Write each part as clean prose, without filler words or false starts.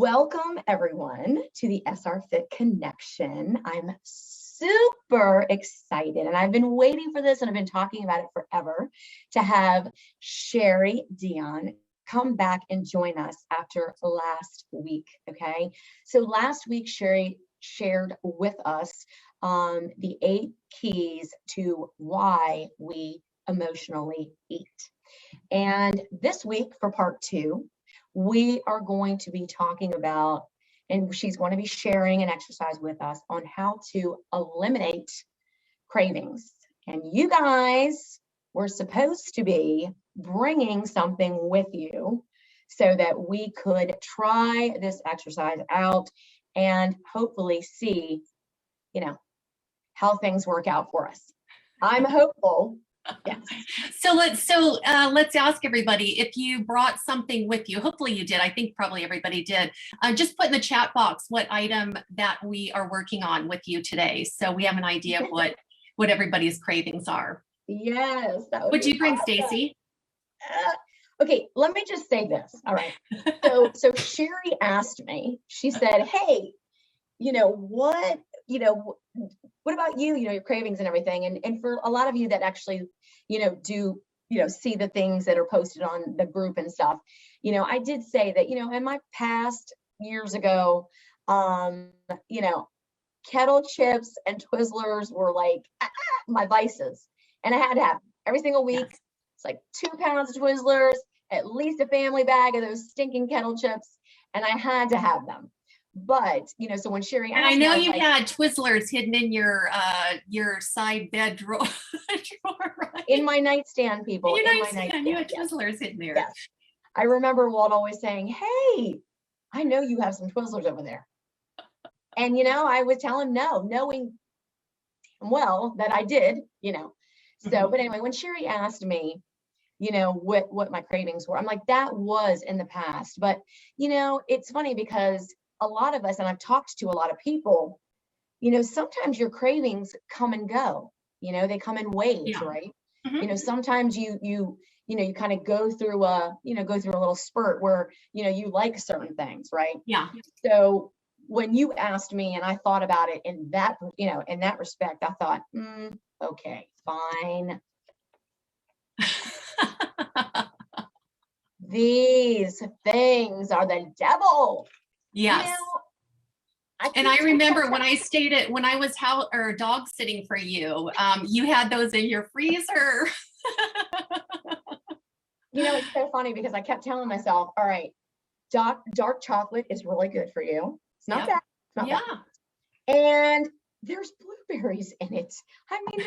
Welcome everyone to the SR Fit Connection. I'm super excited and I've been waiting for this and I've been talking about it forever to have Sherry Dion come back and join us after last week, okay? So last week, Sherry shared with us the 8 keys to why we emotionally eat. And this week for part 2, we are going to be talking about, and she's going to be sharing an exercise with us on how to eliminate cravings. And you guys were supposed to be bringing something with you so that we could try this exercise out and hopefully see, how things work out for us. I'm hopeful. Yes. So let's ask everybody if you brought something with you. Hopefully you did. I think probably everybody did. Just put in the chat box what item that we are working on with you today, so we have an idea of what everybody's cravings are. Yes. What'd you bring, Stacy? Okay, let me just say this. All right. So Sherry asked me. She said, "Hey, what about you? Your cravings and everything." And for a lot of you that actually, do see the things that are posted on the group and stuff, I did say that, in my past years ago, kettle chips and Twizzlers were like my vices, and I had to have them every single week. Yes. It's like 2 pounds of Twizzlers, at least a family bag of those stinking kettle chips, and I had to have them. But so when Sherry asked, and I know you had Twizzlers hidden in your side bed drawer, right? In my nightstand, people. In my nightstand, you had Twizzlers hidden there. Yes. I remember Walt always saying, "Hey, I know you have some Twizzlers over there," and I would tell him no, knowing well that I did. So, but anyway, when Sherry asked me, what my cravings were, I'm like, that was in the past. But it's funny because a lot of us, and I've talked to a lot of people, sometimes your cravings come and go, they come in waves, right? Mm-hmm. Sometimes you kind of go through a little spurt where, you like certain things, right? Yeah. So when you asked me and I thought about it in that, in that respect, I thought, okay, fine. These things are the devil. Yes. I remember when I was dog sitting for you, you had those in your freezer. It's so funny because I kept telling myself, all right, dark chocolate is really good for you. It's not bad. It's not bad. And there's blueberries in it. I mean,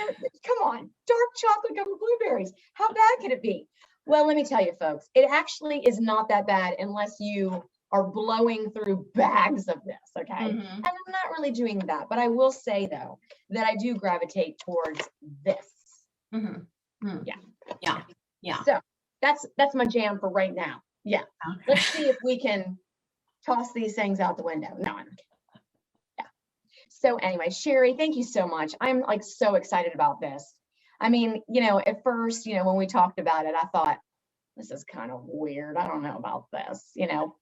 come on, dark chocolate covered blueberries. How bad could it be? Well, let me tell you, folks, it actually is not that bad unless you are blowing through bags of this, okay? Mm-hmm. And I'm not really doing that, but I will say though that I do gravitate towards this. Mm-hmm. Mm-hmm. Yeah. So that's my jam for right now. Yeah. Okay. Let's see if we can toss these things out the window. No, I'm kidding. Yeah. So anyway, Sherry, thank you so much. I'm like so excited about this. I mean, at first, when we talked about it, I thought, this is kind of weird. I don't know about this,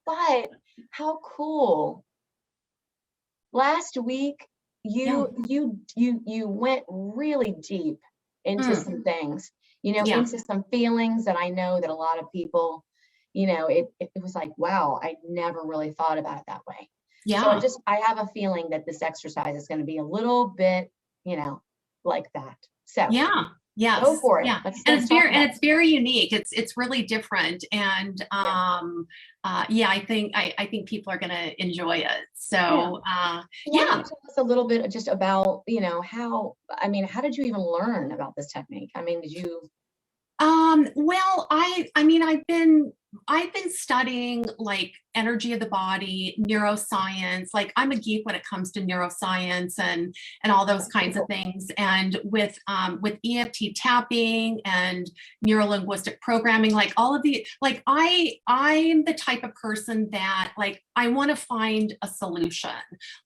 but how cool. Last week, you went really deep into some things, into some feelings that I know that a lot of people, it was like, wow, I never really thought about it that way. Yeah. So I have a feeling that this exercise is going to be a little bit, like that. So yeah. Yes. Go for it. Yeah. It's very unique. It's really different. And I think people are gonna enjoy it. So tell us a little bit just about, how did you even learn about this technique? I mean, did you well, I've been studying like energy of the body, neuroscience. Like I'm a geek when it comes to neuroscience and all those kinds of things. And with EFT tapping and neurolinguistic programming, like all of the, like I'm the type of person that like I want to find a solution.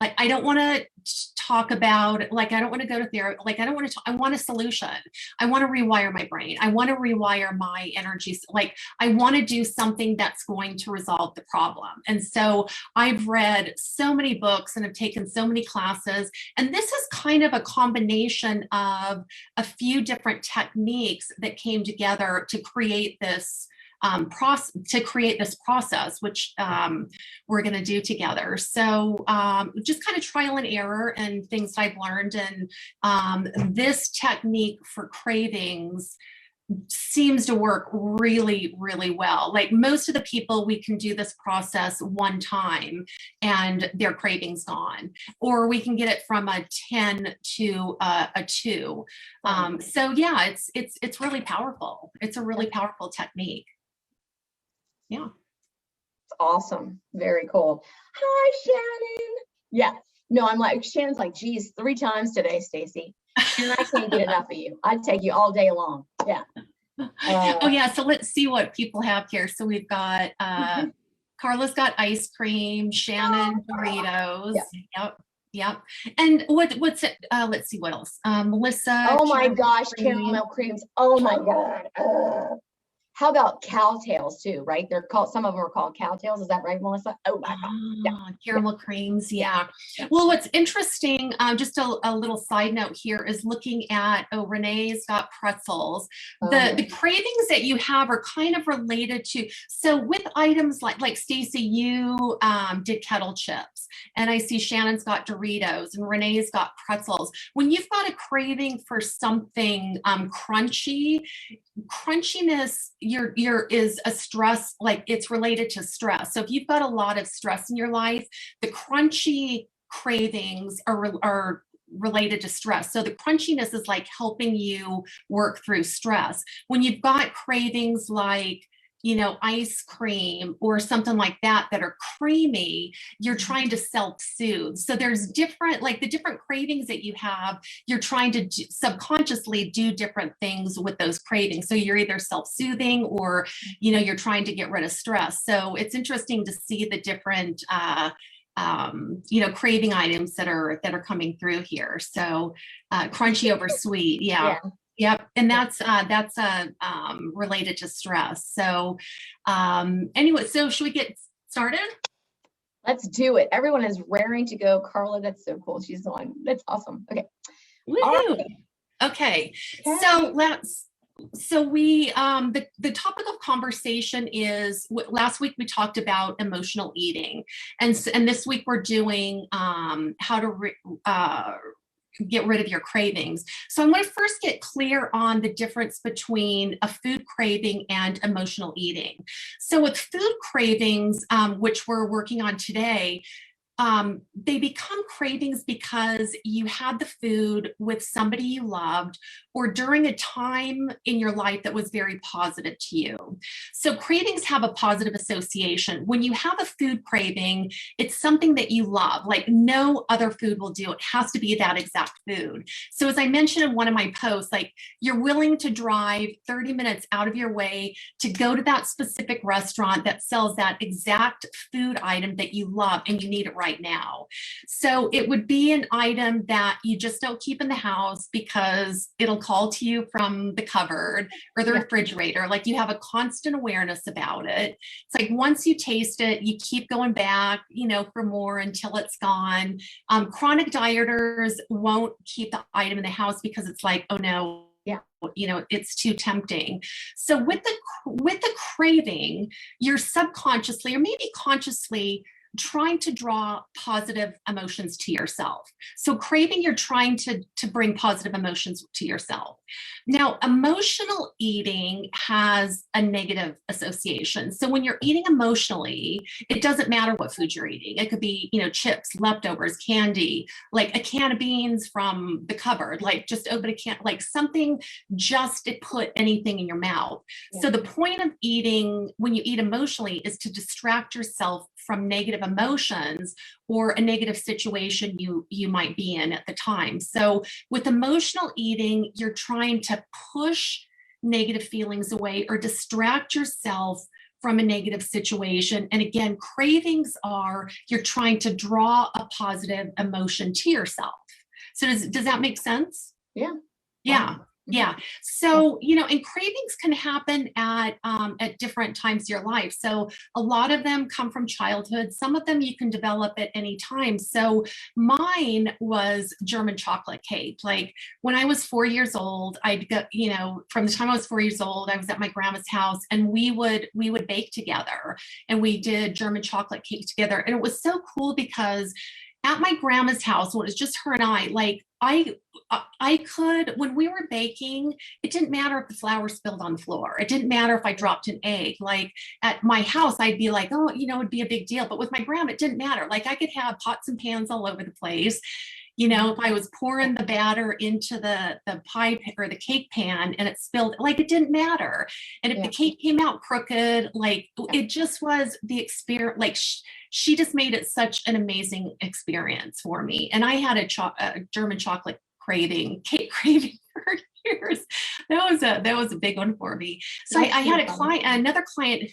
Like I don't want to talk about, like I don't want to go to therapy. Like I don't want to. I want a solution. I want to rewire my brain. I want to rewire my energy. Like I want to do something that's going to resolve the problem. And so I've read so many books and have taken so many classes, and this is kind of a combination of a few different techniques that came together to create this process, which we're going to do together. So just kind of trial and error and things I've learned. And this technique for cravings seems to work really, really well. Like most of the people, we can do this process one time and their cravings gone, or we can get it from a 10 to a 2. So yeah, it's really powerful. It's a really powerful technique. Yeah. It's awesome. Very cool. Hi, Shannon. Yeah. No, I'm like, Shannon's like, geez, 3 times today, Stacy. And I can't get enough of you. I'd take you all day long. Yeah. Oh yeah. So let's see what people have here. So we've got Carla's got ice cream, Shannon Doritos. Yeah. Yep. And what's it? Let's see what else. Melissa. Oh my gosh, caramel creams. Oh my God. How about cowtails too, right? They're called, some of them are called cowtails. Is that right, Melissa? Oh my God. Yeah. Caramel creams. Yeah. Well, what's interesting, just a little side note here is looking at, Renee's got pretzels. The cravings that you have are kind of related to, so with items like Stacy, you did kettle chips, and I see Shannon's got Doritos and Renee's got pretzels. When you've got a craving for something crunchiness, is a stress, like it's related to stress. So if you've got a lot of stress in your life, the crunchy cravings are related to stress. So the crunchiness is like helping you work through stress. When you've got cravings like, ice cream or something like that are creamy, you're trying to self-soothe. So there's different, like the different cravings that you have, you're trying to subconsciously do different things with those cravings. So you're either self-soothing or, you're trying to get rid of stress. So it's interesting to see the different, craving items that are coming through here. So crunchy over sweet. Yeah. Yep. And that's related to stress. So anyway, so should we get started? Let's do it. Everyone is raring to go. Carla, that's so cool. She's on. That's awesome. Okay. Right. Okay. So we the topic of conversation is, last week we talked about emotional eating, and this week we're doing how to get rid of your cravings. So I want to first get clear on the difference between a food craving and emotional eating. So with food cravings, which we're working on today, they become cravings because you had the food with somebody you loved or during a time in your life that was very positive to you. So cravings have a positive association. When you have a food craving, it's something that you love, like no other food will do. It has to be that exact food. So as I mentioned in one of my posts, like you're willing to drive 30 minutes out of your way to go to that specific restaurant that sells that exact food item that you love and you need it right now. So it would be an item that you just don't keep in the house because it'll call to you from the cupboard or the refrigerator. Like you have a constant awareness about it. It's like once you taste it, you keep going back, for more until it's gone. Chronic dieters won't keep the item in the house because it's like, oh no, it's too tempting. So with the craving, you're subconsciously or maybe consciously trying to draw positive emotions to yourself. So craving, you're trying to bring positive emotions to yourself. Now, emotional eating has a negative association. So when you're eating emotionally, it doesn't matter what food you're eating. It could be, chips, leftovers, candy, like a can of beans from the cupboard, like just open a can, like something just to put anything in your mouth. Yeah. So the point of eating when you eat emotionally is to distract yourself from negative emotions or a negative situation you might be in at the time. So with emotional eating, you're trying to push negative feelings away or distract yourself from a negative situation. And again, cravings are, you're trying to draw a positive emotion to yourself. So does that make sense? Yeah. Yeah. Yeah. So, you know, and cravings can happen at different times of your life. So a lot of them come from childhood. Some of them you can develop at any time. So mine was German chocolate cake. Like when I was 4 years old, I'd go, you know, from the time I was 4 years old, I was at my grandma's house and we would bake together and we did German chocolate cake together. And it was so cool because at my grandma's house, when it was just her and I, like I could, when we were baking, it didn't matter if the flour spilled on the floor. It didn't matter if I dropped an egg. Like at my house, I'd be like, oh, you know, it'd be a big deal. But with my grandma, it didn't matter. Like I could have pots and pans all over the place. You know, if I was pouring the batter into the pie or the cake pan and it spilled, like it didn't matter. And if the cake came out crooked, like it just was the experience. Like she just made it such an amazing experience for me. And I had a German chocolate cake craving for years. That was a big one for me. So I had another client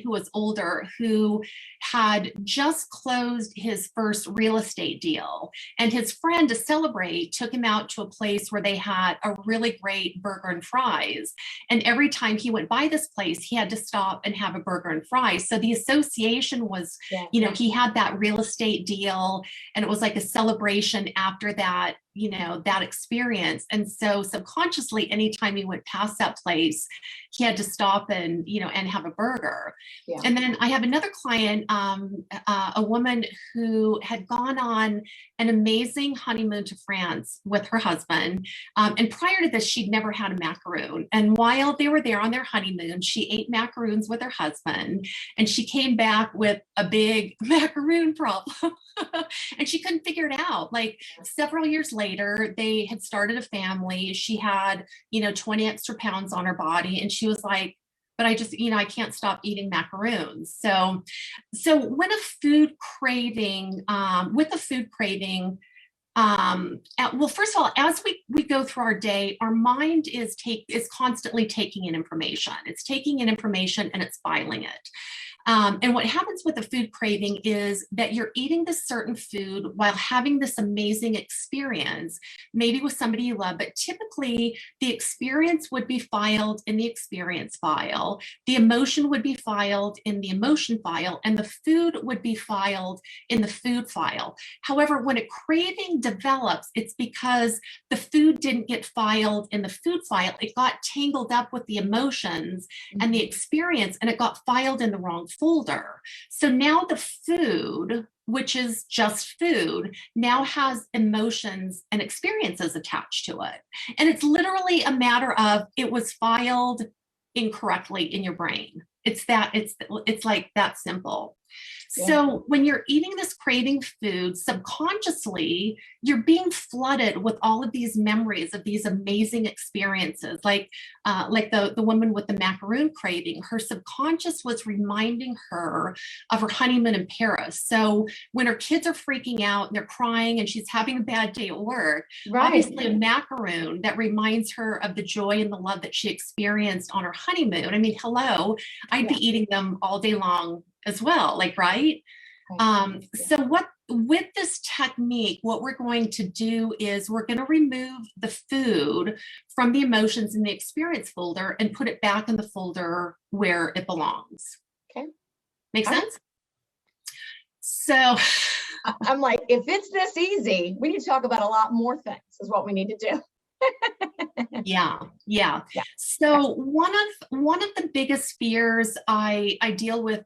who was older, who had just closed his first real estate deal, and his friend, to celebrate, took him out to a place where they had a really great burger and fries. And every time he went by this place, he had to stop and have a burger and fries. So the association was, you know, he had that real estate deal, and it was like a celebration after that, you know, that experience. And so subconsciously, anytime he went past that place, he had to stop and, you know, and have a burger. And then I have another client, a woman who had gone on an amazing honeymoon to France with her husband. And prior to this, she'd never had a macaroon. And while they were there on their honeymoon, she ate macaroons with her husband, and she came back with a big macaroon problem. And she couldn't figure it out. Like several years later, they had started a family. She had, you know, 20 extra pounds on her body. And she was like, but I just, you know, I can't stop eating macaroons. So when a food craving, well, first of all, as we go through our day, our mind is constantly taking in information. It's taking in information and it's filing it. And what happens with a food craving is that you're eating this certain food while having this amazing experience, maybe with somebody you love, but typically the experience would be filed in the experience file, the emotion would be filed in the emotion file, and the food would be filed in the food file. However, when a craving develops, it's because the food didn't get filed in the food file. It got tangled up with the emotions and the experience, and it got filed in the wrong folder. So now the food, which is just food, now has emotions and experiences attached to it. And it's literally a matter of it was filed incorrectly in your brain. It's like that simple. So when you're eating this craving food, subconsciously, you're being flooded with all of these memories of these amazing experiences. Like the woman with the macaroon craving, her subconscious was reminding her of her honeymoon in Paris. So when her kids are freaking out and they're crying and she's having a bad day at work, obviously a macaroon that reminds her of the joy and the love that she experienced on her honeymoon. I mean, hello, I'd be eating them all day long as well, like, right? So with this technique, what we're going to do is we're going to remove the food from the emotions in the experience folder and put it back in the folder where it belongs. Okay. Make sense? So I'm like, if it's this easy, we need to talk about a lot more things is what we need to do. Yeah. So one of the biggest fears I deal with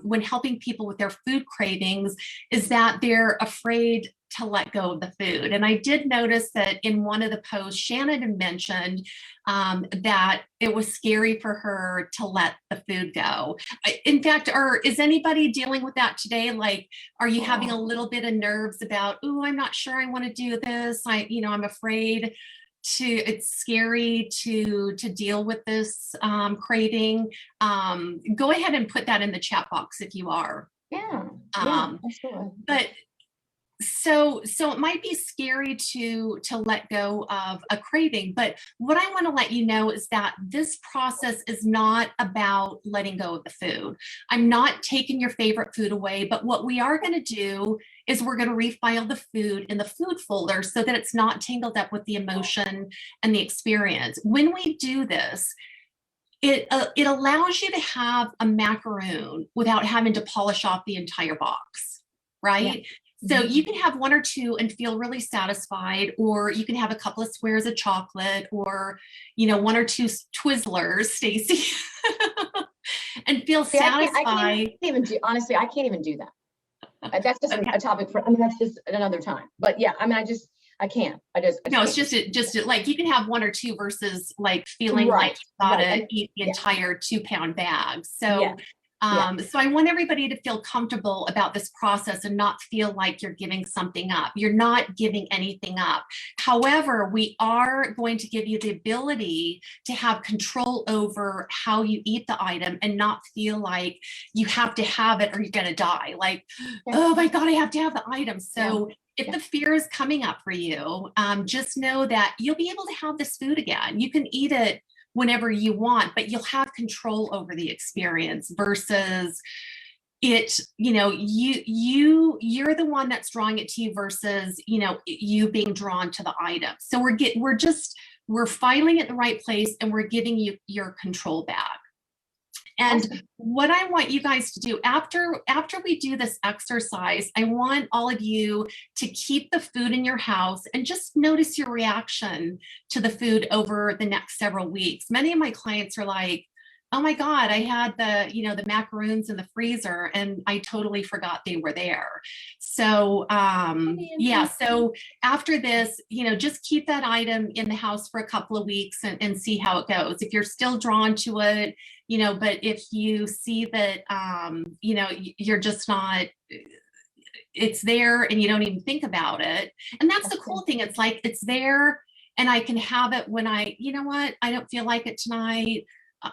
when helping people with their food cravings is that they're afraid to let go of the food. And I did notice that in one of the posts, Shannon had mentioned that it was scary for her to let the food go. In fact, is anybody dealing with that today? Like, are you having a little bit of nerves about, oh, I'm not sure I want to do this. I'm afraid it's scary to deal with this craving. Go ahead and put that in the chat box if you are. Absolutely. But So it might be scary to let go of a craving, but what I want to let you know is that this process is not about letting go of the food. I'm not taking your favorite food away, but what we are going to do is we're going to refile the food in the food folder so that it's not tangled up with the emotion and the experience. When we do this, it allows you to have a macaroon without having to polish off the entire box, right? So you can have one or two and feel really satisfied, or you can have a couple of squares of chocolate, or one or two Twizzlers, Stacy, and feel satisfied. Honestly, I can't even do that. That's just a topic for. I mean, that's just another time. But yeah, I mean, I can't. No, it's just like you can have one or two versus like feeling like you gotta eat the entire 2-pound bag. So. So I want everybody to feel comfortable about this process and not feel like you're giving something up. You're not giving anything up. However, we are going to give you the ability to have control over how you eat the item and not feel like you have to have it or you're going to die. Like, oh my God, I have to have the item. So if the fear is coming up for you, just know that you'll be able to have this food again. You can eat it whenever you want, but you'll have control over the experience versus it, you're the one that's drawing it to you versus, you being drawn to the item. So we're filing it in the right place and we're giving you your control back. And what I want you guys to do after we do this exercise, I want all of you to keep the food in your house and just notice your reaction to the food over the next several weeks. Many of my clients are like, oh my God, I had the macaroons in the freezer and I totally forgot they were there. So so after this, just keep that item in the house for a couple of weeks and see how it goes. If you're still drawn to it, but if you see that, you're just not, it's there and you don't even think about it. And that's the cool thing. It's like, it's there and I can have it when I don't feel like it tonight.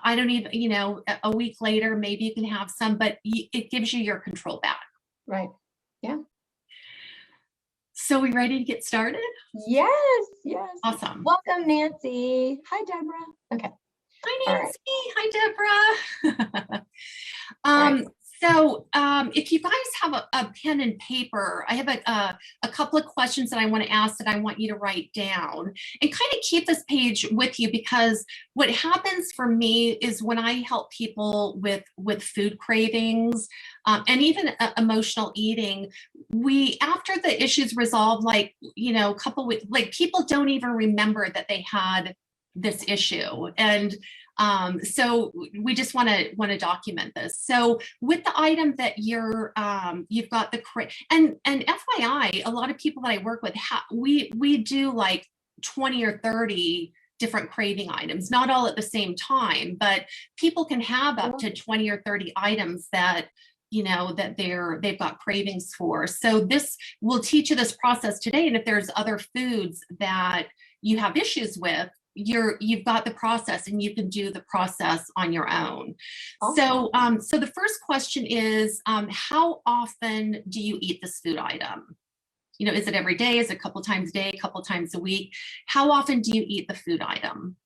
I don't even, a week later, maybe you can have some, but it gives you your control back. Right. Yeah. So we ready to get started? Yes. Awesome. Welcome, Nancy. Hi, Deborah. Okay. Hi, Nancy. Hi, Deborah. So if you guys have a pen and paper, I have a couple of questions that I want to ask that I want you to write down and kind of keep this page with you, because what happens for me is when I help people with food cravings and even emotional eating, after the issues resolve, a couple weeks, people don't even remember that they had this issue. And so we just want to document this. So with the item that you've got and FYI, a lot of people that I work with, we do like 20 or 30 different craving items, not all at the same time, but people can have up to 20 or 30 items that that they've got cravings for. So we'll teach you this process today. And if there's other foods that you have issues with, you've got the process and you can do the process on your own. Awesome. So the first question is, how often do you eat this food item? Is it every day? Is it a couple times a day, a couple times a week? How often do you eat the food item?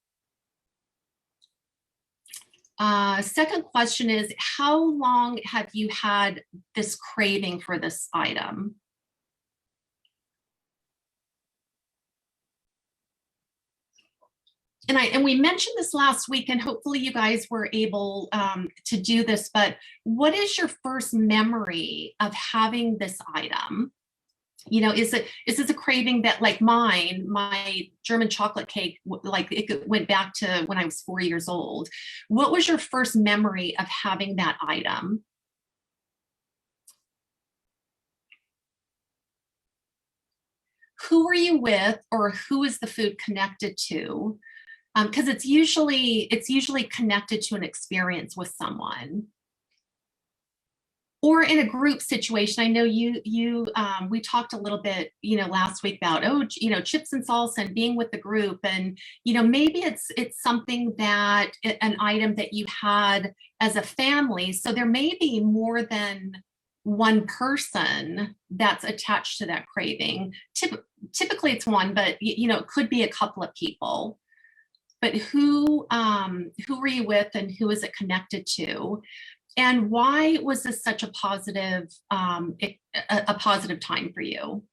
Second question is, how long have you had this craving for this item? And we mentioned this last week, and hopefully you guys were able to do this, but what is your first memory of having this item? Is this a craving that, like mine, my German chocolate cake, like it went back to when I was 4 years old. What was your first memory of having that item? Who were you with, or who is the food connected to? Because it's usually connected to an experience with someone. Or in a group situation. I know we talked a little bit, last week about, chips and salsa and being with the group. And, maybe it's something that an item that you had as a family. So there may be more than one person that's attached to that craving. Typically it's one, but it could be a couple of people. But who were you with, and who is it connected to? And why was this such a positive time for you?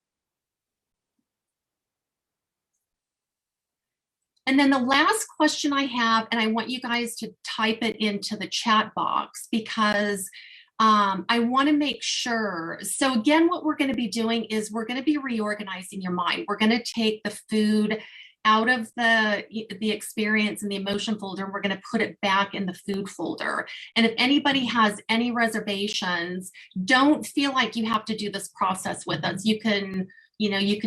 And then the last question I have, and I want you guys to type it into the chat box, because I want to make sure. So again, what we're going to be doing is we're going to be reorganizing your mind. We're going to take the food out of the experience and the emotion folder, and we're going to put it back in the food folder. And if anybody has any reservations, don't feel like you have to do this process with us. You can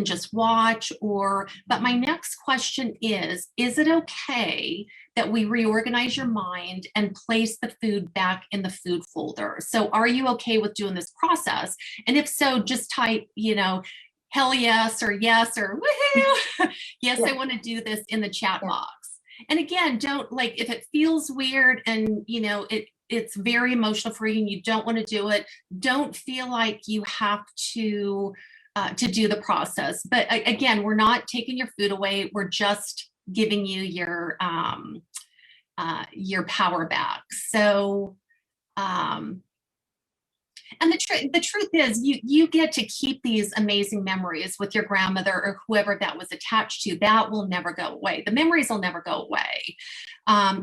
just watch, but my next question is it okay that we reorganize your mind and place the food back in the food folder? So are you okay with doing this process? And if so, just type, hell yes, or woohoo. Yes, yeah. I want to do this in the chat box. And again, don't, if it feels weird and, it's very emotional for you and you don't want to do it, don't feel like you have to do the process. But again, we're not taking your food away. We're just giving you your power back. So, and the truth is, you get to keep these amazing memories with your grandmother or whoever that was attached to. That will never go away. The memories will never go away.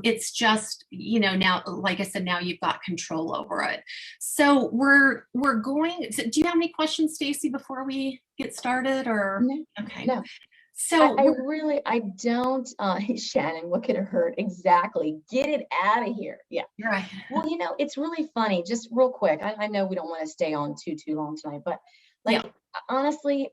It's just, now, like I said, now you've got control over it. So we're going. Do you have any questions, Stacy, before we get started? Or no, okay. No. So I don't, Shannon, what could have hurt? Exactly. Get it out of here. Yeah. You're right. Well, it's really funny, just real quick. I know we don't want to stay on too long tonight, but honestly,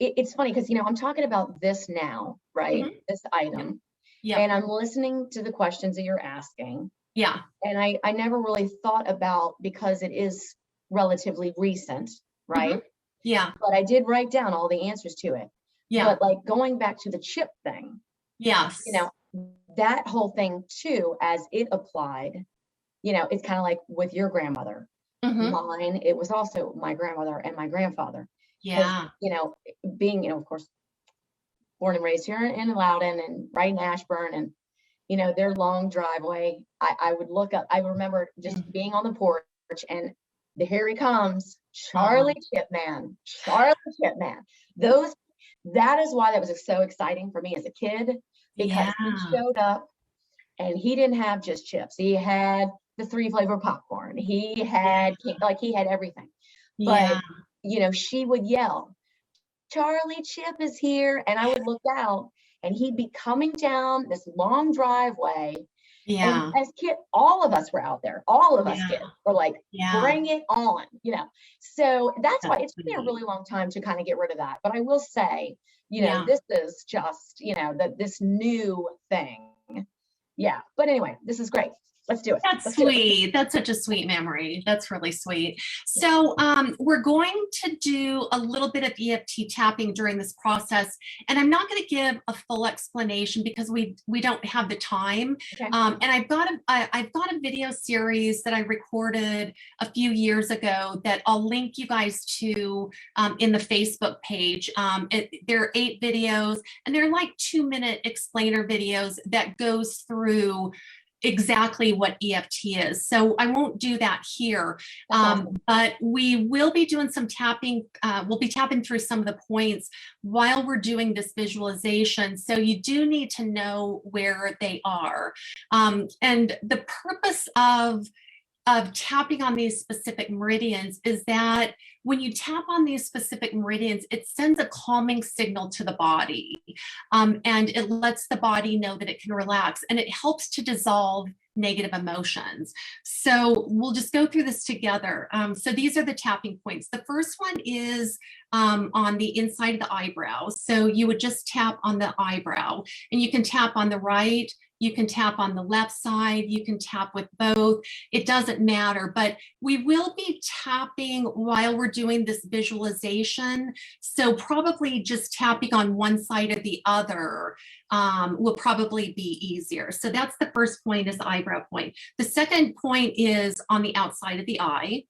it's funny because, I'm talking about this now, right? Mm-hmm. This item. Yeah. And I'm listening to the questions that you're asking. Yeah. And I never really thought about, because it is relatively recent, right? Mm-hmm. Yeah. But I did write down all the answers to it. Yeah. But going back to the chip thing. Yes. That whole thing too, as it applied, it's kind of like with your grandmother. Mm-hmm. Mine, it was also my grandmother and my grandfather. Yeah. Being, of course, born and raised here in Loudon and right in Ashburn, and, their long driveway, I would look up, I remember just being on the porch and here he comes, Charlie Chipman. That is why that was so exciting for me as a kid, because he showed up and he didn't have just chips. He had the 3-flavor popcorn. He had he had everything. But she would yell, Charlie Chip is here. And I would look out and he'd be coming down this long driveway. Yeah. And as kids, all of us were out there. All of us kids were like, bring it on, So that's why it's been a really long time to kind of get rid of that. But I will say, this is just, this new thing. Yeah. But anyway, this is great. Let's do it. That's sweet. That's such a sweet memory. That's really sweet. So we're going to do a little bit of EFT tapping during this process, and I'm not going to give a full explanation because we don't have the time. Okay. And I've got a video series that I recorded a few years ago that I'll link you guys to in the Facebook page. There are 8 videos, and they're like 2-minute explainer videos that goes through exactly what EFT is. So I won't do that here, but we will be doing some tapping. We'll be tapping through some of the points while we're doing this visualization. So you do need to know where they are. And the purpose of tapping on these specific meridians is that when you tap on these specific meridians, it sends a calming signal to the body, and it lets the body know that it can relax, and it helps to dissolve negative emotions. So we'll just go through this together. So these are the tapping points. The first one is on the inside of the eyebrow. So you would just tap on the eyebrow, and you can tap on the right, you can tap on the left side, you can tap with both. It doesn't matter, but we will be tapping while we're doing this visualization. So probably just tapping on one side or the other will probably be easier. So that's the first point, is the eyebrow point. The second point is on the outside of the eye.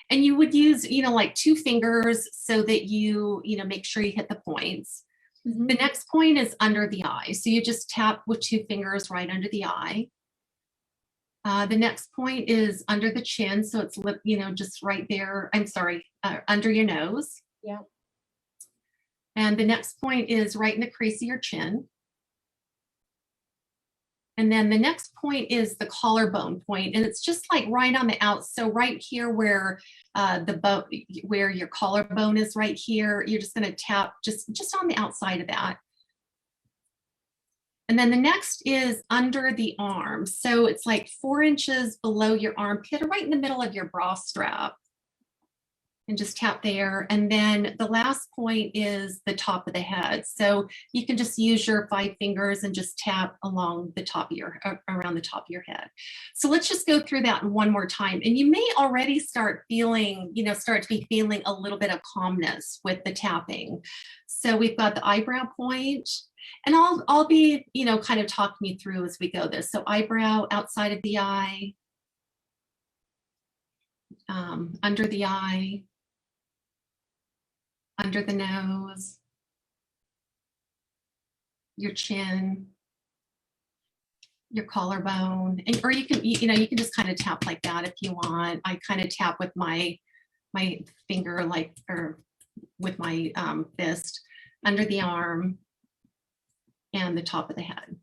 And you would use, like 2 fingers so that you make sure you hit the points. Mhm. The next point is under the eye. So you just tap with 2 fingers right under the eye. The next point is under the chin. So it's lip, just right there. I'm sorry, under your nose. Yeah. And the next point is right in the crease of your chin. And then the next point is the collarbone point, and it's just like right on the out. So right here where where your collarbone is right here, you're just going to tap just on the outside of that. And then the next is under the arm. So it's like 4 inches below your armpit, or right in the middle of your bra strap. And just tap there. And then the last point is the top of the head. So you can just use your 5 fingers and just tap along the top of around the top of your head. So let's just go through that one more time. And you may already start feeling, start to be feeling a little bit of calmness with the tapping. So we've got the eyebrow point, and I'll be, kind of talking you through as we go this. So eyebrow, outside of the eye, under the eye, under the nose, your chin, your collarbone, or you can just kind of tap like that if you want. I kind of tap with my finger, or with my fist, under the arm and the top of the head.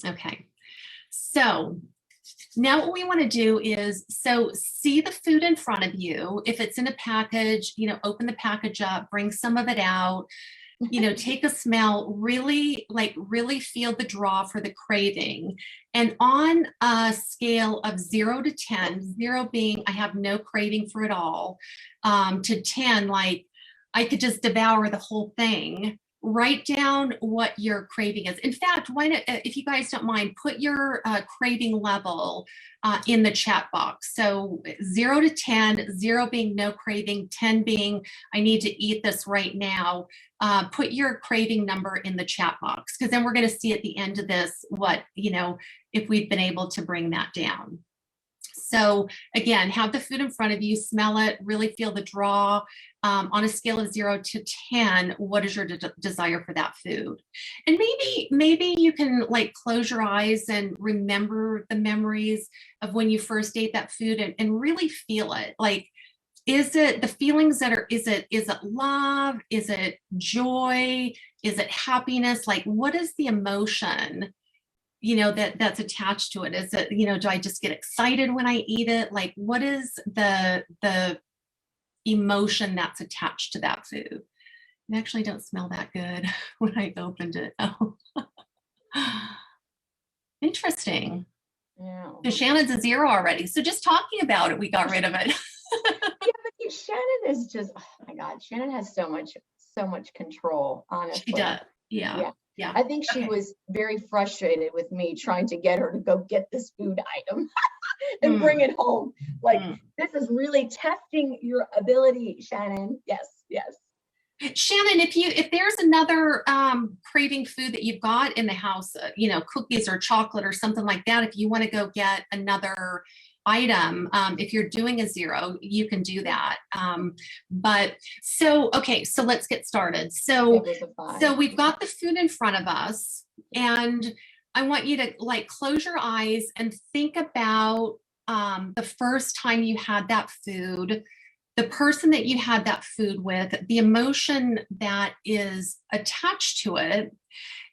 Okay, so now what we want to do is, see the food in front of you. If it's in a package, open the package up, bring some of it out, take a smell, really feel the draw for the craving. And on a scale of 0 to 10, 0 being I have no craving for it all, to 10, like I could just devour the whole thing. Write down what your craving is. In fact, why not, if you guys don't mind, put your craving level in the chat box. So 0 to 10, 0 being no craving, 10 being I need to eat this right now. Put your craving number in the chat box, because then we're going to see at the end of this what, if we've been able to bring that down. So again, have the food in front of you, smell it, really feel the draw. On a scale of 0 to 10, what is your desire for that food? And maybe you can close your eyes and remember the memories of when you first ate that food, and really feel it. Is it the feelings that are, is it love? Is it joy? Is it happiness? What is the emotion that's attached to it? Is it, do I just get excited when I eat it? What is the emotion that's attached to that food? It actually don't smell that good when I opened it. Oh. Interesting. Yeah. So Shannon's a 0 already. So just talking about it, we got rid of it. Yeah, but Shannon is just, oh my God, Shannon has so much control, honestly. She does. Yeah. I think she was very frustrated with me trying to get her to go get this food item and bring it home. This is really testing your ability, Shannon. Yes. Shannon, if there's another craving food that you've got in the house, cookies or chocolate or something like that, if you want to go get another item, if you're doing a 0, you can do that. Okay, so let's get started. So we've got the food in front of us, and I want you to close your eyes and think about the first time you had that food, the person that you had that food with, the emotion that is attached to it.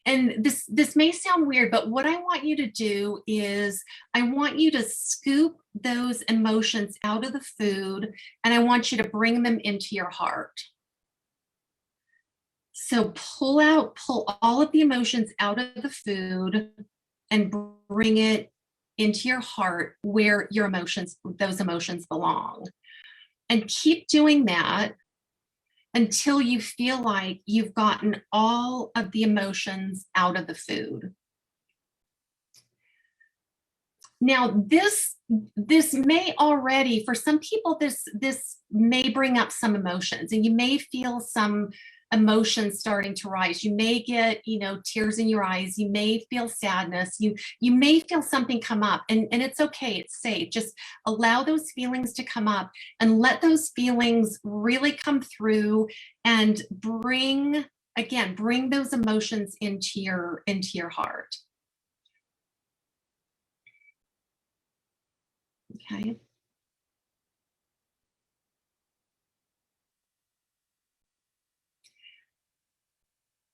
And this may sound weird, but what I want you to do is I want you to scoop those emotions out of the food, and I want you to bring them into your heart. So pull all of the emotions out of the food and bring it into your heart where those emotions belong. And keep doing that until you feel like you've gotten all of the emotions out of the food. Now, this may already, for some people, this may bring up some emotions, and you may feel some emotions starting to rise. You may get, tears in your eyes. You may feel sadness. You may feel something come up, and it's okay. It's safe. Just allow those feelings to come up and let those feelings really come through, and bring those emotions into your heart. Okay.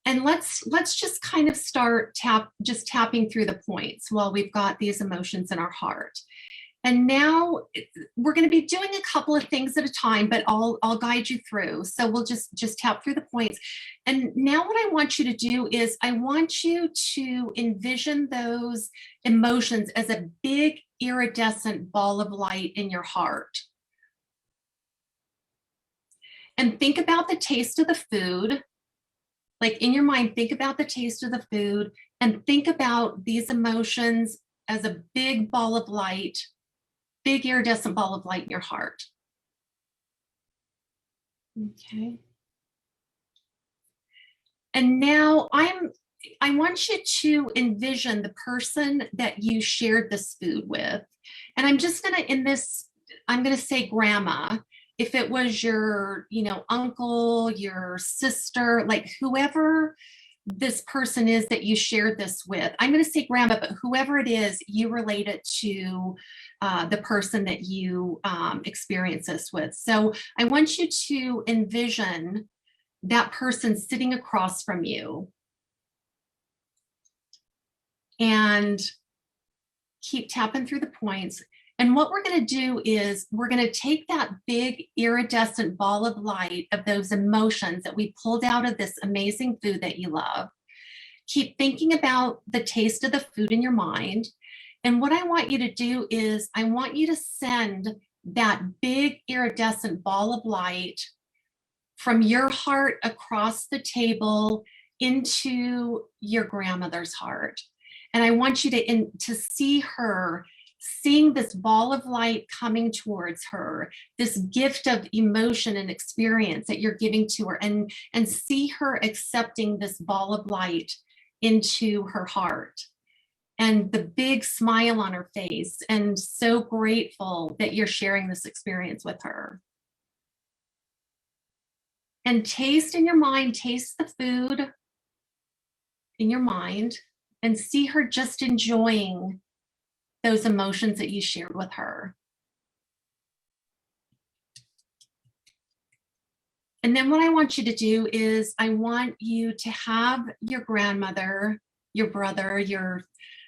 And let's just kind of start tapping through the points while we've got these emotions in our heart. And now we're going to be doing a couple of things at a time, but I'll guide you through. So we'll just tap through the points. And now what I want you to do is I want you to envision those emotions as a big iridescent ball of light in your heart. And think about the taste of the food. Like in your mind, think about the taste of the food and think about these emotions as a big ball of light, big iridescent ball of light in your heart. Okay. And now I want you to envision the person that you shared this food with. And I'm just gonna, I'm gonna say grandma. If it was your, uncle, your sister, like whoever this person is that you shared this with, I'm going to say grandma, but whoever it is, you relate it to the person that you experience this with. So I want you to envision that person sitting across from you and keep tapping through the points. And what we're going to do is we're going to take that big iridescent ball of light of those emotions that we pulled out of this amazing food that you love. Keep thinking about the taste of the food in your mind. And what I want you to do is I want you to send that big iridescent ball of light from your heart across the table into your grandmother's heart. And I want you to see her, seeing this ball of light coming towards her, this gift of emotion and experience that you're giving to her, and see her accepting this ball of light into her heart. And the big smile on her face, and so grateful that you're sharing this experience with her. And taste in your mind, taste the food in your mind, and see her just enjoying those emotions that you shared with her. And then what I want you to do is I want you to have your grandmother, your brother, your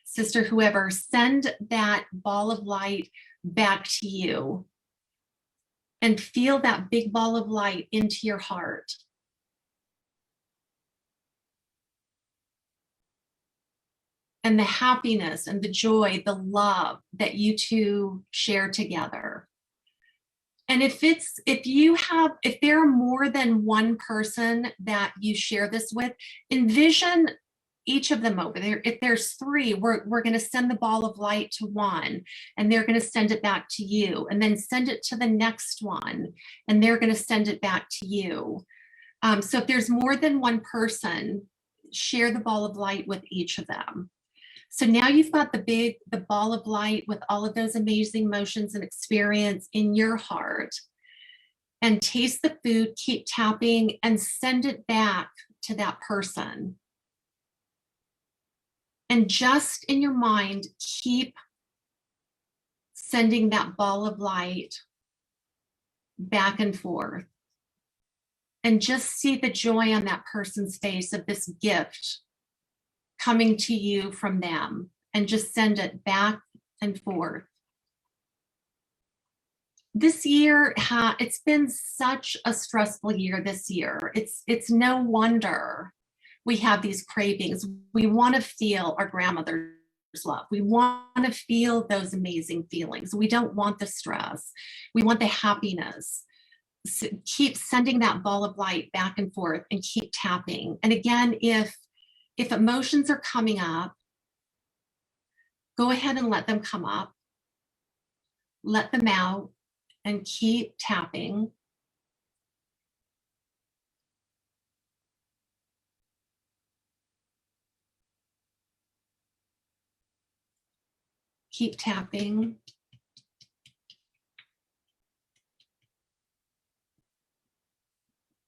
sister, whoever, send that ball of light back to you. And feel that big ball of light into your heart. And the happiness and the joy, the love that you two share together. And if there are more than one person that you share this with, envision each of them over there. If there's three, we're going to send the ball of light to one, and they're going to send it back to you, and then send it to the next one, and they're going to send it back to you. So if there's more than one person, share the ball of light with each of them. So now you've got the ball of light with all of those amazing emotions and experience in your heart. And taste the food, keep tapping, and send it back to that person. And just in your mind, keep sending that ball of light back and forth. And just see the joy on that person's face of this gift coming to you from them, and just send it back and forth. This year, it's been such a stressful year this year. It's no wonder we have these cravings. We want to feel our grandmother's love. We want to feel those amazing feelings. We don't want the stress. We want the happiness. So keep sending that ball of light back and forth and keep tapping. And again, if emotions are coming up, go ahead and let them come up. Let them out and keep tapping. Keep tapping.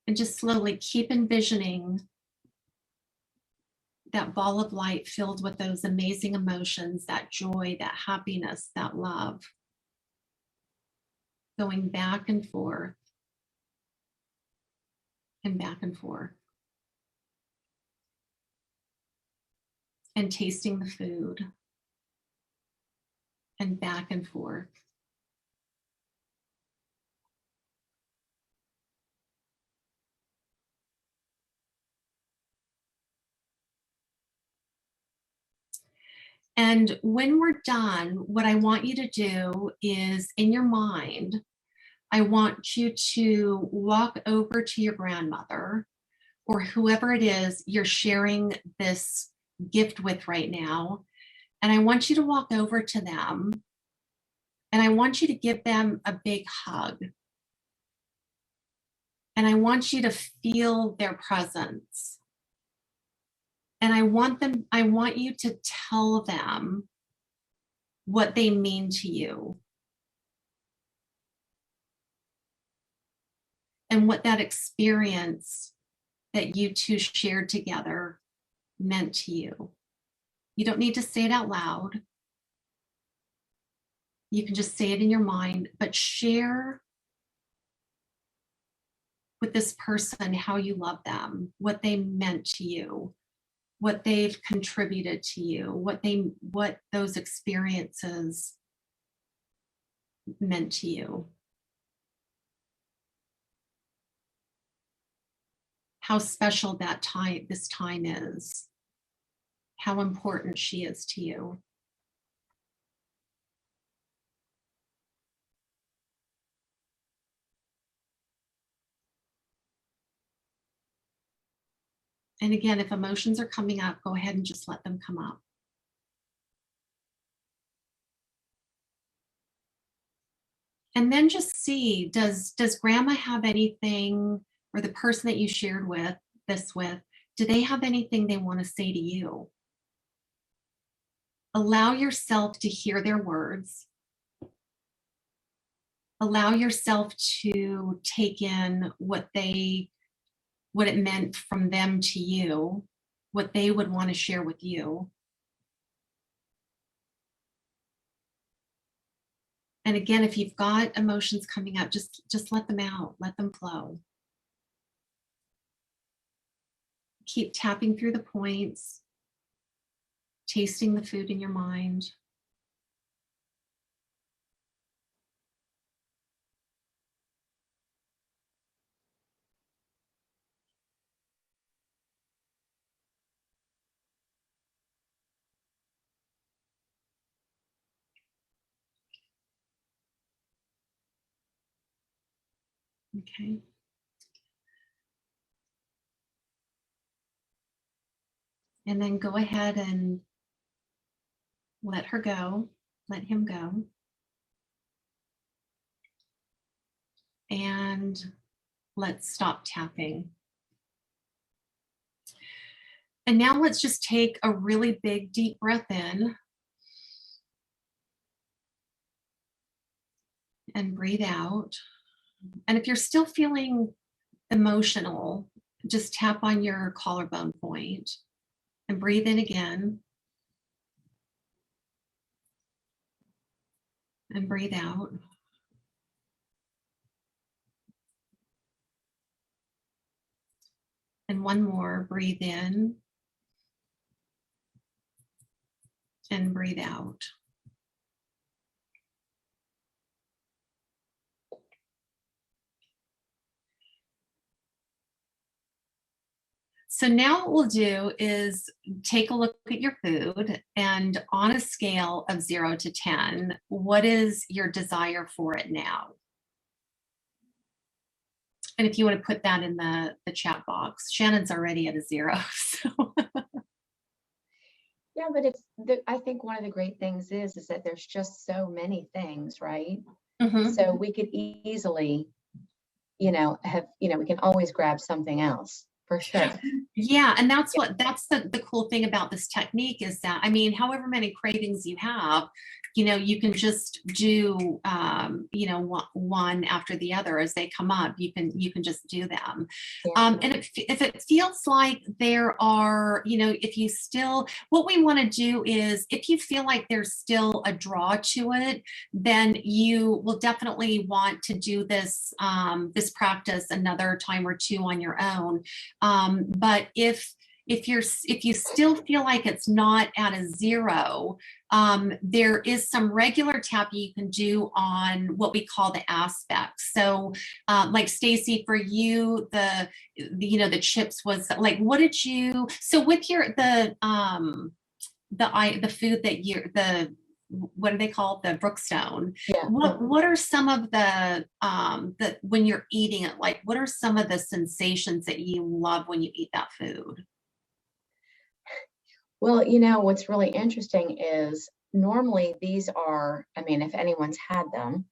And just slowly keep envisioning that ball of light filled with those amazing emotions, that joy, that happiness, that love, going back and forth and back and forth. And tasting the food and back and forth. And when we're done, what I want you to do is, in your mind, I want you to walk over to your grandmother or whoever it is you're sharing this gift with right now. And I want you to walk over to them and I want you to give them a big hug. And I want you to feel their presence. And I want you to tell them what they mean to you. And what that experience that you two shared together meant to you. You don't need to say it out loud. You can just say it in your mind, but share with this person how you love them, what they meant to you, what they've contributed to you, what those experiences meant to you. How special this time is, how important she is to you. And again, if emotions are coming up, go ahead and just let them come up. And then just see, does grandma have anything, or the person that you shared this with, do they have anything they want to say to you? Allow yourself to hear their words. Allow yourself to take in what it meant from them to you, what they would want to share with you. And again, if you've got emotions coming up, just let them out, let them flow. Keep tapping through the points, tasting the food in your mind. Okay. And then go ahead and let her go, let him go. And let's stop tapping. And now let's just take a really big, deep breath in. And breathe out. And if you're still feeling emotional, just tap on your collarbone point and breathe in again. And breathe out. And one more, breathe in. And breathe out. So now what we'll do is take a look at your food, and on a scale of 0 to 10, what is your desire for it now? And if you want to put that in the chat box, Shannon's already at a 0. So. Yeah, but I think one of the great things is that there's just so many things, right? Mm-hmm. So we could easily, we can always grab something else. for sure. Yeah, and that's the cool thing about this technique is that, I mean, however many cravings you have, you can just do, one after the other as they come up. You can just do them. Yeah. And if it feels like there are, if you still, what we want to do is, if you feel like there's still a draw to it, then you will definitely want to do this practice another time or two on your own. But if you still feel like it's not at a zero, there is some regular tapping you can do on what we call the aspects. So, like Stacy, for you, the chips was like, what did you? So with the food that what do they call it? The Brookstone? Yeah. What are some of the when you're eating it, like what are some of the sensations that you love when you eat that food? Well, what's really interesting is normally these are, I mean, if anyone's had them,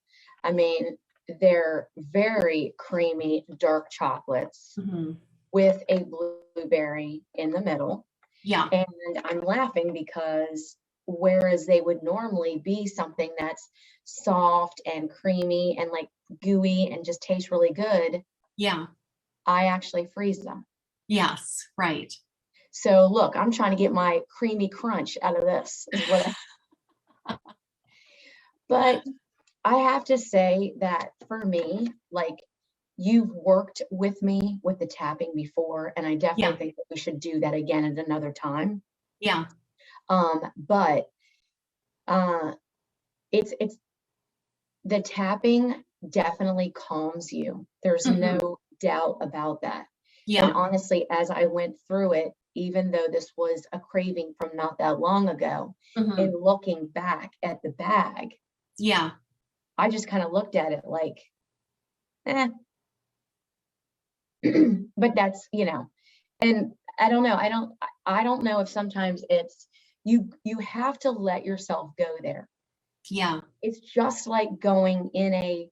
I mean, they're very creamy, dark chocolates Mhm. with a blueberry in the middle. Yeah. And I'm laughing because whereas they would normally be something that's soft and creamy and like gooey and just tastes really good, Yeah. I actually freeze them. Yes. Right. So look, I'm trying to get my creamy crunch out of this is what but I have to say that for me, like you've worked with me with the tapping before, and I definitely Yeah. think that we should do that again at another time. Yeah. But it's the tapping definitely calms you. There's Mhm. no doubt about that. And Yeah. honestly, as I went through it, even though this was a craving from not that long ago, in Mhm. looking back at the bag, Yeah. I just kind of looked at it like, eh. But that's, and I don't know. I don't know if sometimes it's you have to let yourself go there. Yeah. It's just like going in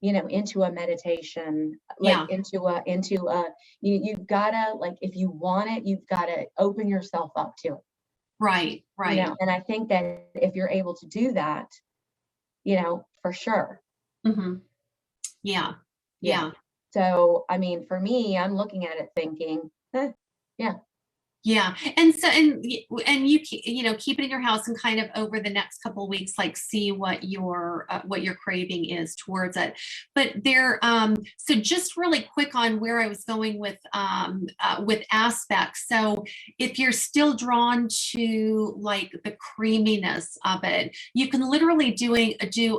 into a meditation, like Yeah. into a you've gotta, like, if you want it, you've gotta open yourself up to it, Right. Right. and I think that if you're able to do that, for sure. Mhm. Yeah. Yeah. Yeah. So I mean, for me, I'm looking at it thinking, yeah. Yeah, and so and keep it in your house and kind of over the next couple of weeks, like see what your craving is towards it. But so just really quick on where I was going with aspects. So if you're still drawn to like the creaminess of it, you can literally do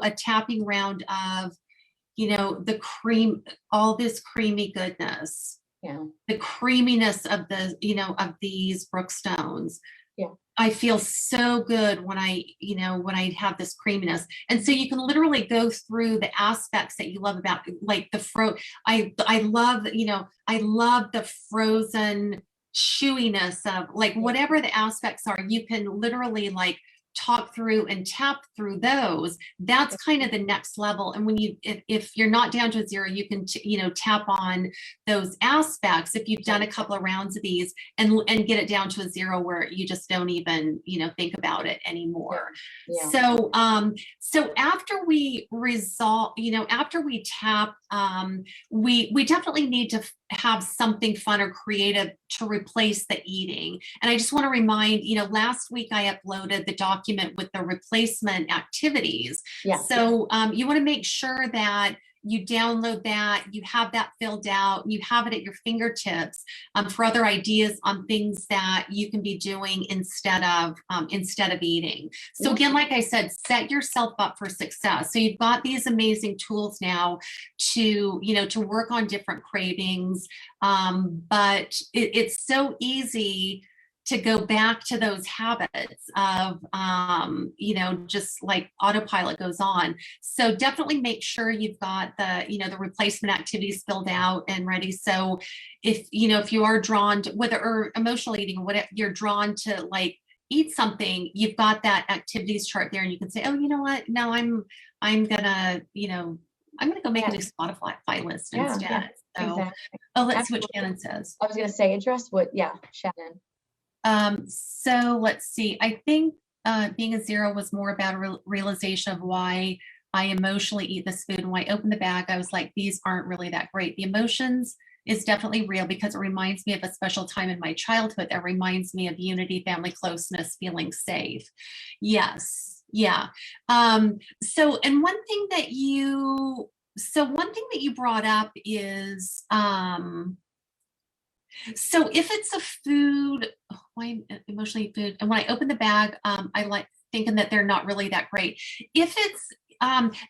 a tapping round of the cream, all this creamy goodness, Yeah. the creaminess of of these Brookstones. Yeah. I feel so good when I have this creaminess. And so you can literally go through the aspects that you love about, like I love, I love the frozen chewiness of, like, whatever the aspects are, you can literally like talk through and tap through those. That's kind of the next level. And when if you're not down to a zero, you can tap on those aspects if you've done a couple of rounds of these, and get it down to a zero where you just don't even think about it anymore. Yeah. So after we resolve, after we tap, we definitely need to have something fun or creative to replace the eating. And I just want to remind, last week I uploaded the document with the replacement activities. Yeah. So you want to make sure that you download that, you have that filled out, you have it at your fingertips for other ideas on things that you can be doing instead of eating. So again, like I said, set yourself up for success. So you've got these amazing tools now to work on different cravings, but it's so easy to go back to those habits of just like autopilot goes on. So definitely make sure you've got the replacement activities filled out and ready. So if you are drawn to, whether or emotional eating or whatever, you're drawn to like eat something, you've got that activities chart there, and you can say, oh, you know what, no, I'm gonna I'm going to go make a new Spotify list instead. So, exactly. oh, let's see what Shannon says. I was going to say address what, Shannon. So let's see. I think being a zero was more about a realization of why I emotionally eat this food. And when I opened the bag, I was like, these aren't really that great. The emotions is definitely real because it reminds me of a special time in my childhood that reminds me of unity, family closeness, feeling safe. Yes. Yeah. So one thing that you brought up is, so if it's a food, why emotionally food, and when I open the bag, I like thinking that they're not really that great. If it's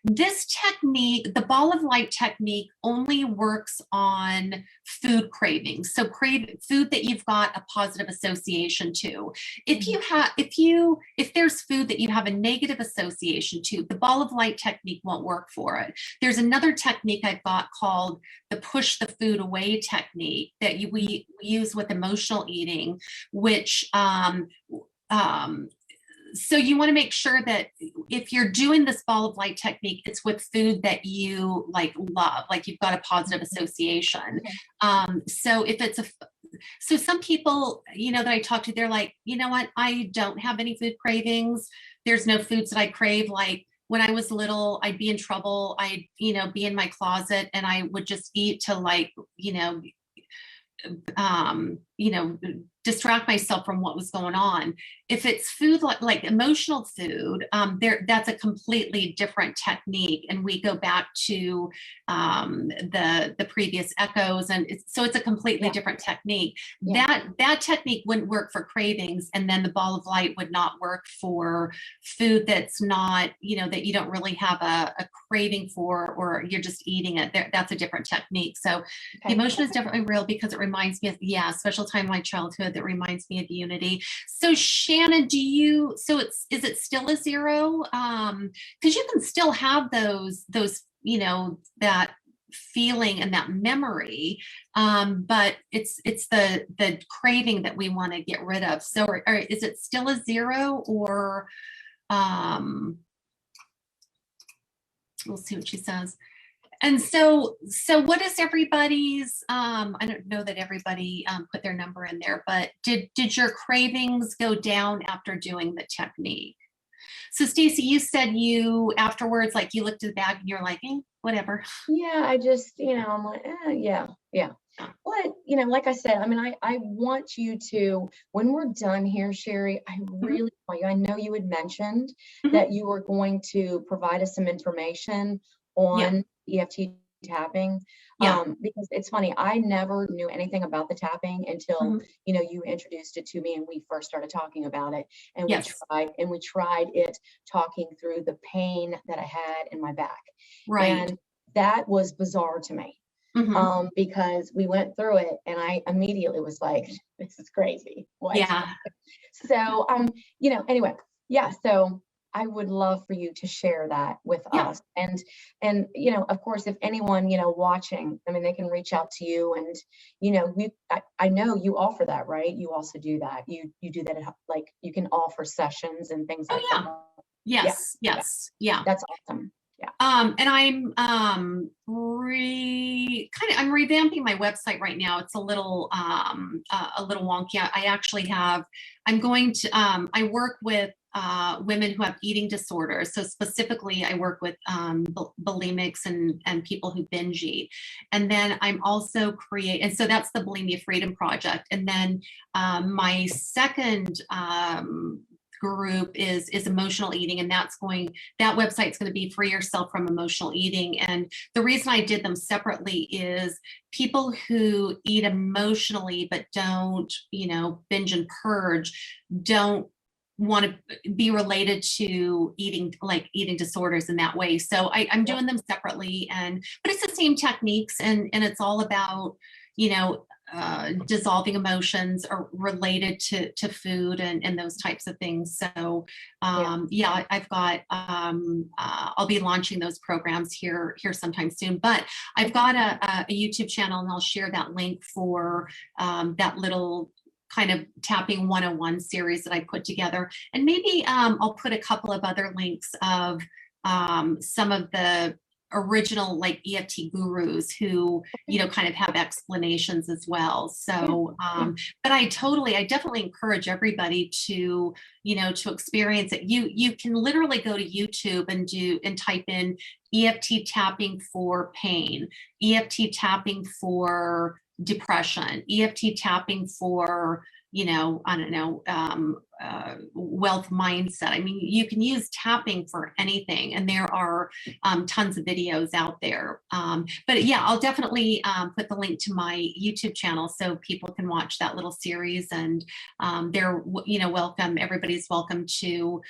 this technique, the ball of light technique, only works on food cravings. So food that you've got a positive association to. If there's food that you have a negative association to, the ball of light technique won't work for it. There's another technique I've got called the push the food away technique that we use with emotional eating, which so you want to make sure that if you're doing this ball of light technique, it's with food that you love, like you've got a positive association. So if it's so some people, that I talk to, they're like, you know what, I don't have any food cravings. There's no foods that I crave. Like when I was little, I'd be in trouble. I'd, be in my closet and I would just eat to distract myself from what was going on. If it's food like emotional food, that's a completely different technique, and we go back to the previous echoes, and so it's a completely different technique. That technique wouldn't work for cravings, and then the ball of light would not work for food that's not, that you don't really have a craving for, or you're just eating it. That's a different technique. So the emotion is definitely real because it reminds me of a special time in my childhood that reminds me of unity. So Shannon, is it still a zero? Because you can still have those that feeling and that memory, but it's the craving that we want to get rid of. So is it still a zero, or we'll see what she says. And so what is everybody's, I don't know that everybody put their number in there, but did your cravings go down after doing the technique? So Stacey, you said you afterwards, like you looked at the bag and you're like, whatever. Yeah, I just, I'm like, yeah. But, like I said, I mean, I want you to, when we're done here, Sherry, I really want you, I know you had mentioned that you were going to provide us some information on EFT tapping, because it's funny, I never knew anything about the tapping until you introduced it to me and we first started talking about it, and we tried it, talking through the pain that I had in my back, and that was bizarre to me, because we went through it and I immediately was like, this is crazy. So anyway, so I would love for you to share that with us. And of course, if anyone, watching, I mean, they can reach out to you, and, I know you offer that, right? You also do that. You do that, like you can offer sessions and things like that. Yes. That's awesome. And I'm I'm revamping my website right now. It's a little wonky. I actually I work with women who have eating disorders. So specifically, I work with bulimics and people who binge eat. And then I'm also and so that's the Bulimia Freedom Project. And then my second group is emotional eating, and that website's going to be Free Yourself from Emotional Eating. And the reason I did them separately is people who eat emotionally but don't binge and purge don't want to be related to eating disorders in that way. So I'm doing them separately, but it's the same techniques, and it's all about dissolving emotions are related to food and those types of things. So I've got I'll be launching those programs here sometime soon, but I've got a YouTube channel, and I'll share that link for that little kind of tapping 101 series that I put together. And maybe I'll put a couple of other links of some of the original like EFT gurus who, kind of have explanations as well. So, but I definitely encourage everybody to, to experience it. You can literally go to YouTube and type in EFT tapping for pain, EFT tapping for depression, EFT tapping for, I don't know, wealth mindset. I mean, you can use tapping for anything, and there are tons of videos out there. But yeah, I'll definitely put the link to my YouTube channel so people can watch that little series, and they're, welcome. Everybody's welcome to,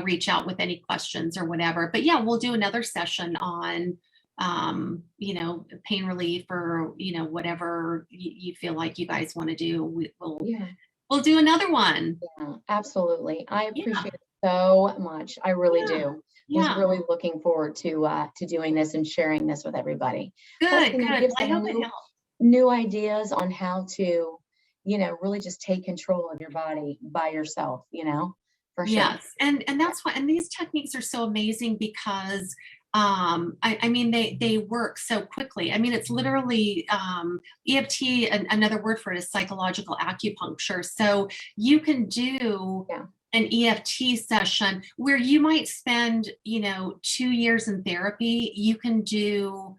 reach out with any questions or whatever. But yeah, we'll do another session on pain relief, or whatever you feel like you guys want to do. We'll do another one. Yeah, absolutely. I appreciate it so much. I really do. Was really looking forward to doing this and sharing this with everybody. Good. I hope it helps. New ideas on how to, really just take control of your body by yourself, for sure. Yes, and that's why, and these techniques are so amazing because I mean, they work so quickly. I mean, it's literally EFT, another word for it is psychological acupuncture. So you can do an EFT session where you might spend, 2 years in therapy. You can do,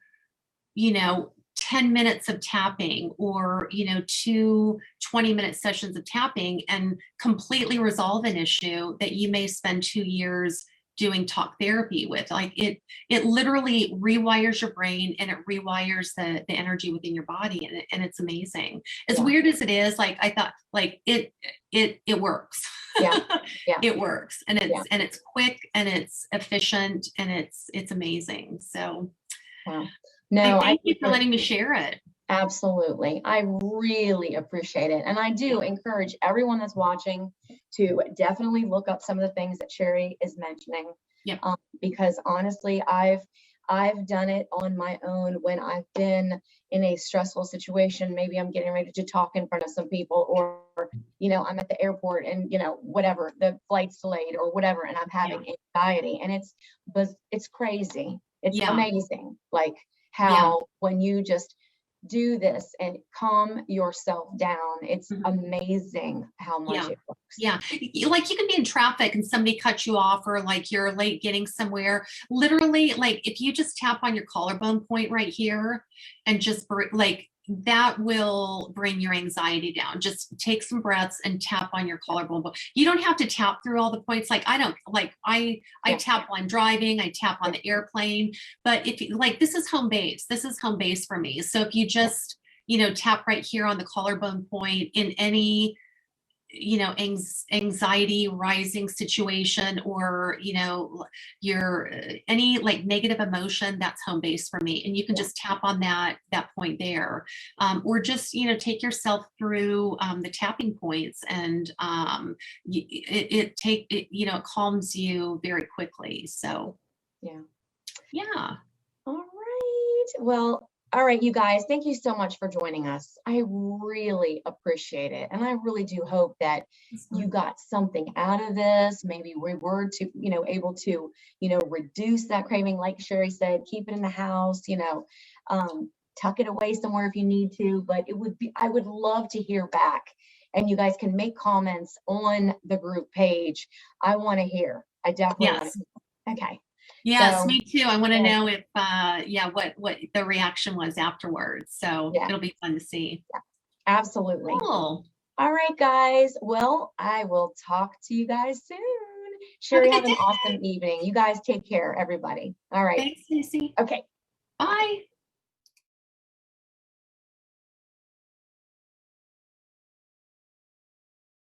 10 minutes of tapping, or, 2 20-minute sessions of tapping, and completely resolve an issue that you may spend 2 years doing talk therapy with. Like it literally rewires your brain, and it rewires the energy within your body, and it's amazing. As weird as it is, like I thought, like it works. It works, and it's quick, and it's efficient, and it's amazing. So no, thank you for letting me share it. Absolutely. I really appreciate it. And I do encourage everyone that's watching to definitely look up some of the things that Sherry is mentioning. Because honestly, I've done it on my own when I've been in a stressful situation. Maybe I'm getting ready to talk in front of some people, or, I'm at the airport and, whatever, the flight's delayed or whatever, and I'm having anxiety, and it's crazy. It's amazing. Like how when you just do this and calm yourself down, it's amazing how much it works. Like you can be in traffic and somebody cuts you off, or like you're late getting somewhere. Literally, like if you just tap on your collarbone point right here and just like that will bring your anxiety down. Just take some breaths and tap on your collarbone. You don't have to tap through all the points. Like I don't, like I tap while I'm driving, I tap on the airplane, but if you like, this is home base for me. So if you just, tap right here on the collarbone point in any, anxiety rising situation, or, your any like negative emotion, that's home base for me. And you can just tap on that point there, or just, take yourself through the tapping points, and it calms you very quickly. So all right. Well, all right, you guys, thank you so much for joining us. I really appreciate it. And I really do hope that you got something out of this. Maybe we were to, able to, reduce that craving, like Sherry said, keep it in the house, tuck it away somewhere if you need to. But I would love to hear back. And you guys can make comments on the group page. I want to hear. I definitely want to hear. Okay. Yes, so, me too. I want to know if, what the reaction was afterwards. So it'll be fun to see. Absolutely. Cool. All right, guys. Well, I will talk to you guys soon. Sherry, have an awesome evening. You guys take care, everybody. All right. Thanks, Lucy. Okay. Bye.